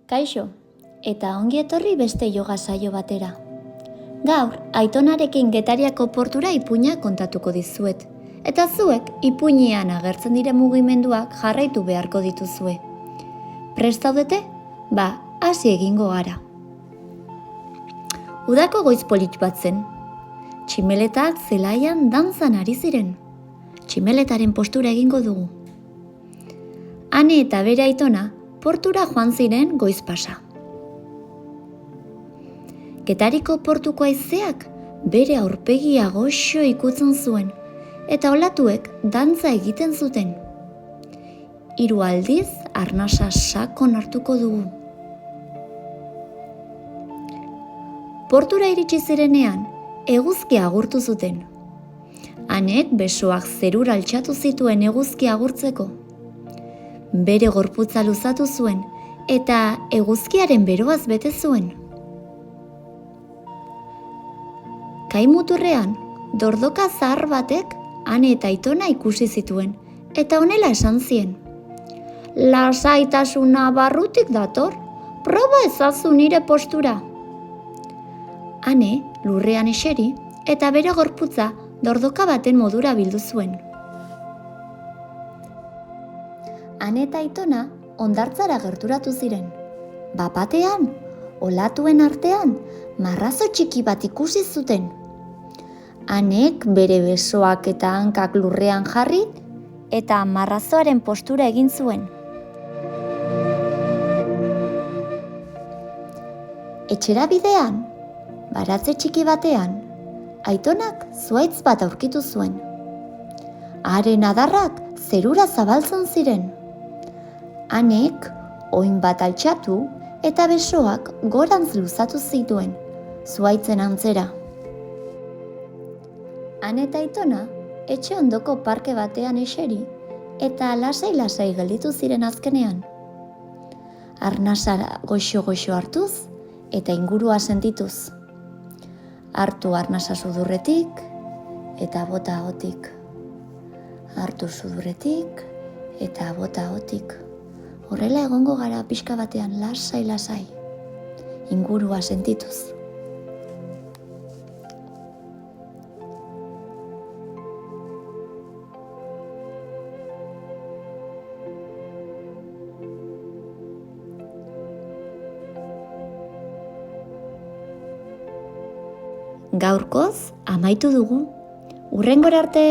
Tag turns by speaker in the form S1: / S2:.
S1: Kaixo, eta ongi etorri beste yoga saio batera. Gaur, Aitonarekin Getariako portura ipuina kontatuko dizuet, eta zuek ipuinean agertzen diren mugimenduak jarraitu beharko dituzue. Prest zaudete? Ba, hasi egingo gara. Udako goiz polit bat zen. Tximeletak zelaian dantzan ari ziren. Tximeletaren postura egingo dugu. Ane eta bere Aitona portura joan ziren goiz pasa. Getariko portuko haizeak bere aurpegia goxo ikutzen zuen, eta olatuek dantza egiten zuten. 3 aldiz arnasa sakon hartuko dugu. Portura iritsi zirenean, eguzkia agurtu zuten. Anek besoak zerura altxatu zituen eguzkia agurtzeko. Bere gorputza luzatu zuen, eta eguzkiaren beroaz bete zuen. Kai-muturrean, dordoka zahar batek Ane eta Aitona ikusi zituen, eta honela esan zien. Lasaitasuna barrutik dator, proba ezazu nire postura. Ane lurrean eseri, eta bere gorputza dordoka baten modura bildu zuen. Ane eta Aitona hondartzara gerturatu ziren. Bapatean, olatuen artean, marrazo txiki bat ikusi zuten. Anek bere besoak eta hankak lurrean jarri, eta marrazoaren postura egin zuen. Etxera bidean, baratze txiki batean, Aitonak zuhaitz bat aurkitu zuen. Haren adarrak zerura zabaltzen ziren. Anek oin bat altxatu eta besoak gorantz luzatu zituen, zuhaitzen antzera. Ane eta Aitona etxe ondoko parke batean eseri eta lasai-lasai gelditu ziren azkenean. Arnasa goxo-goxo hartuz eta ingurua sentituz. Hartu arnasa sudurretik eta bota ahotik. Hartu sudurretik eta bota ahotik. Horrela egongo gara pixka batean lasai-lasai. Ingurua sentituz. Gaurkoz amaitu dugu. Hurrengora arte!